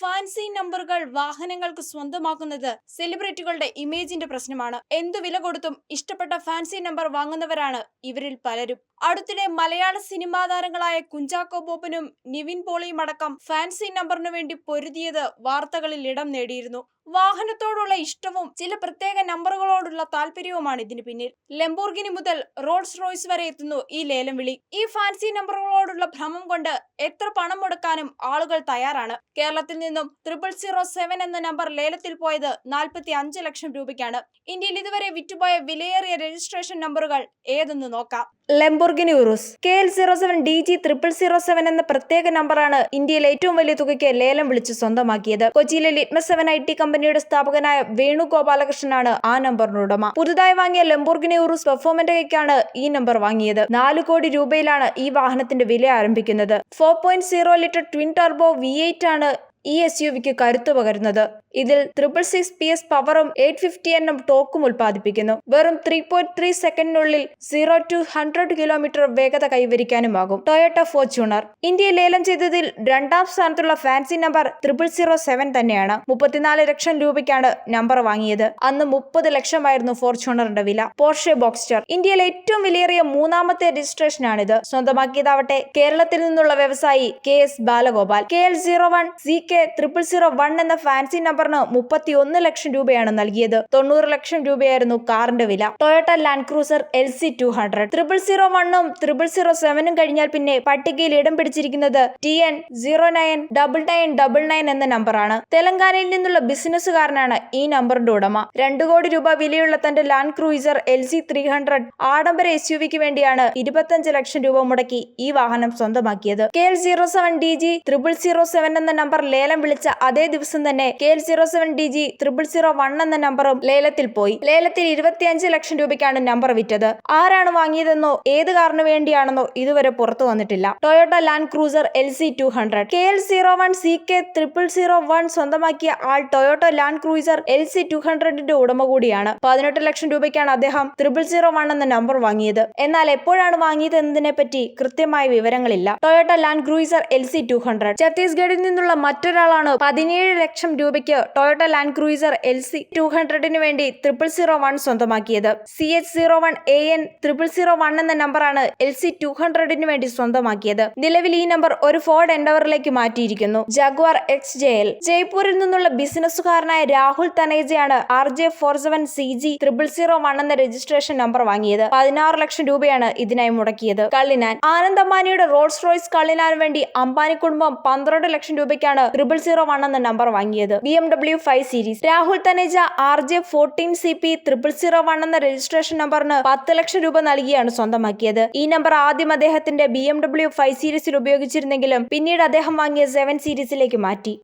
Fancy നമ്പറുകൾ വാഹനങ്ങൾക്ക് സ്വന്തമാക്കുന്നത് സെലിബ്രിറ്റികളുടെ ഇമേജിന്റെ പ്രശ്നമാണ്. എന്തു വില കൊടുത്തും ഇഷ്ടപ്പെട്ട ഫാൻസി നമ്പർ വാങ്ങുന്നവരാണ് ഇവരിൽ പലരും. അടുത്തിടെ മലയാള സിനിമാ താരങ്ങളായ കുഞ്ചാക്കോ ബോബനും നിവിൻ പോളിയും അടക്കം ഫാൻസി നമ്പറിനു വേണ്ടി പൊരുതിയത് വാർത്തകളിൽ ഇടം നേടിയിരുന്നു. വാഹനത്തോടുള്ള ഇഷ്ടവും ചില പ്രത്യേക നമ്പറുകളോടുള്ള താല്പര്യവുമാണ് ഇതിന് പിന്നിൽ. ലംബോർഗിനി മുതൽ റോൾസ് റോയ്സ് വരെ എത്തുന്നു ഈ ലേലം വിളി. ഈ ഫാൻസി നമ്പറുകളോടുള്ള ഭ്രമം കൊണ്ട് എത്ര പണം മുടക്കാനും ആളുകൾ തയ്യാറാണ്. കേരളത്തിൽ നിന്നും 007 എന്ന നമ്പർ ലേലത്തിൽ പോയത് 45 ലക്ഷം രൂപയ്ക്കാണ്. ഇന്ത്യയിൽ ഇതുവരെ വിറ്റുപോയ വിലയേറിയ രജിസ്ട്രേഷൻ നമ്പറുകൾ ഏതെന്ന് നോക്കാം. ലംബോർഗിനി ഉറുസ് KL07 DG 0007 എന്ന പ്രത്യേക നമ്പറാണ് ഇന്ത്യയിൽ ഏറ്റവും വലിയ തുകയ്ക്ക് ലേലം വിളിച്ച് സ്വന്തമാക്കിയത്. കൊച്ചിയിലെ ലിറ്റ്മസ് 7 IT കമ്പനിയുടെ സ്ഥാപകനായ വേണുഗോപാലകൃഷ്ണനാണ് ആ നമ്പറിന് ഉടമ. പുതുതായി വാങ്ങിയ ലംബോർഗിനി ഉറുസ് പെർഫോമന്റയ്ക്കാണ് ഈ നമ്പർ വാങ്ങിയത്. 4 കോടി രൂപയിലാണ് ഈ വാഹനത്തിന്റെ വില ആരംഭിക്കുന്നത്. 4.0 ലിറ്റർ ട്വിൻ ടർബോ V8 ആണ് ഈ SUVക്ക് കരുത്തു പകരുന്നത്. ഇതിൽ 666 PS പവറും 850 Nm ടോക്കും ഉൽപ്പാദിപ്പിക്കുന്നു. വെറും 3.3 സെക്കൻഡിനുള്ളിൽ 0 to 100 കിലോമീറ്റർ വേഗത കൈവരിക്കാനുമാകും. ടൊയോട്ട ഫോർച്യൂണർ ഇന്ത്യയിൽ ലേലം ചെയ്തതിൽ 2ാം സ്ഥാനത്തുള്ള ഫാൻസി നമ്പർ 007 തന്നെയാണ്. 34 ലക്ഷം രൂപയ്ക്കാണ് നമ്പർ വാങ്ങിയത്. അന്ന് 30 ലക്ഷമായിരുന്നു ഫോർച്യൂണറിന്റെ വില. പോർഷെ ബോക്സ്റ്റർ ഇന്ത്യയിൽ ഏറ്റവും വിലയേറിയ 3ാമത്തെ രജിസ്ട്രേഷനാണിത്. സ്വന്തമാക്കിയതാവട്ടെ കേരളത്തിൽ നിന്നുള്ള വ്യവസായി KS ബാലഗോപാൽ. KL01 CK 001 എന്ന ഫാൻസി നമ്പറിന് 31 ലക്ഷം രൂപയാണ് നൽകിയത്. 90 ലക്ഷം രൂപയായിരുന്നു കാറിന്റെ വില. ടൊയോട്ട ലാൻഡ് ക്രൂസർ LC200 001ഉം 007ഉം കഴിഞ്ഞാൽ പിന്നെ പട്ടികയിൽ ഇടം പിടിച്ചിരിക്കുന്നത് TN 099999 എന്ന നമ്പറാണ്. തെലങ്കാനയിൽ നിന്നുള്ള ബിസിനസ്സുകാരനാണ് ഈ നമ്പറിന്റെ ഉടമ. 2 കോടി രൂപ വിലയുള്ള തന്റെ ലാൻഡ് ക്രൂയിസർ LC300 ആഡംബര SUVക്ക് വേണ്ടിയാണ് 25 ലക്ഷം രൂപ മുടക്കി ഈ വാഹനം സ്വന്തമാക്കിയത്. KL07 DG 0007 എന്ന നമ്പർ ലേലം വിളിച്ച അതേ ദിവസം തന്നെ KL07 DG 001 എന്ന നമ്പറും ലേലത്തിൽ പോയി. ലേലത്തിൽ 25 ലക്ഷം രൂപയ്ക്കാണ് നമ്പർ വിറ്റത്. ആരാണ് വാങ്ങിയതെന്നോ ഏത് കാറിന് വേണ്ടിയാണെന്നോ ഇതുവരെ പുറത്തു വന്നിട്ടില്ല. Toyota land cruiser LC200 KL01 CK 0001 സ്വന്തമാക്കിയ ആൾ ടൊയോട്ട ലാൻഡ് ക്രൂസർ LC200ന്റെ ഉടമ കൂടിയാണ്. 18 ലക്ഷം രൂപയ്ക്കാണ് അദ്ദേഹം 001 എന്ന നമ്പർ വാങ്ങിയത്. എന്നാൽ എപ്പോഴാണ് വാങ്ങിയത് എന്നതിനെ പറ്റി കൃത്യമായ വിവരങ്ങളില്ല. ടൊയോട്ട ലാൻഡ് ക്രൂസർ LC200 ഛത്തീസ്ഗഡിൽ നിന്നുള്ള മറ്റൊരാളാണ് 17 ലക്ഷം രൂപയ്ക്ക് ടൊയോട്ട ലാൻഡ് ക്രൂയിസർ LC200ന് വേണ്ടി 001 സ്വന്തമാക്കിയത്. CH01 AN 001 എന്ന നമ്പറാണ് LC200ന് വേണ്ടി സ്വന്തമാക്കിയത്. നിലവിൽ ഈ നമ്പർ ഒരു ഫോർഡ് എൻഡവറിലേക്ക് മാറ്റിയിരിക്കുന്നു. ജഗ്വാർ XJL ജയ്പൂരിൽ നിന്നുള്ള ബിസിനസ്സുകാരനായ രാഹുൽ തനേജയാണ് RJ47 CG 001 എന്ന രജിസ്ട്രേഷൻ നമ്പർ വാങ്ങിയത്. 16 ലക്ഷം രൂപയാണ് ഇതിനായി മുടക്കിയത്. കള്ളിനാൻ ആനന്ദ് അംബാനിയുടെ റോൾസ് റോയ്സ് കള്ളിനാൻ വേണ്ടി അംബാനി കുടുംബം 12 ലക്ഷം രൂപയ്ക്കാണ് 001 എന്ന നമ്പർ വാങ്ങിയത്. BMW 5 series Rahul Taneja RJ14 CP 001 എന്ന രജിസ്ട്രേഷൻ നമ്പറിന് 10 ലക്ഷം രൂപ നൽകിയാണ് സ്വന്തമാക്കിയത്. ഈ നമ്പർ ആദ്യം അദ്ദേഹത്തിന്റെ BMW 5 സീരീസിൽ ഉപയോഗിച്ചിരുന്നെങ്കിലും പിന്നീട് അദ്ദേഹം വാങ്ങിയ 7 സീരീസിലേക്ക് മാറ്റി.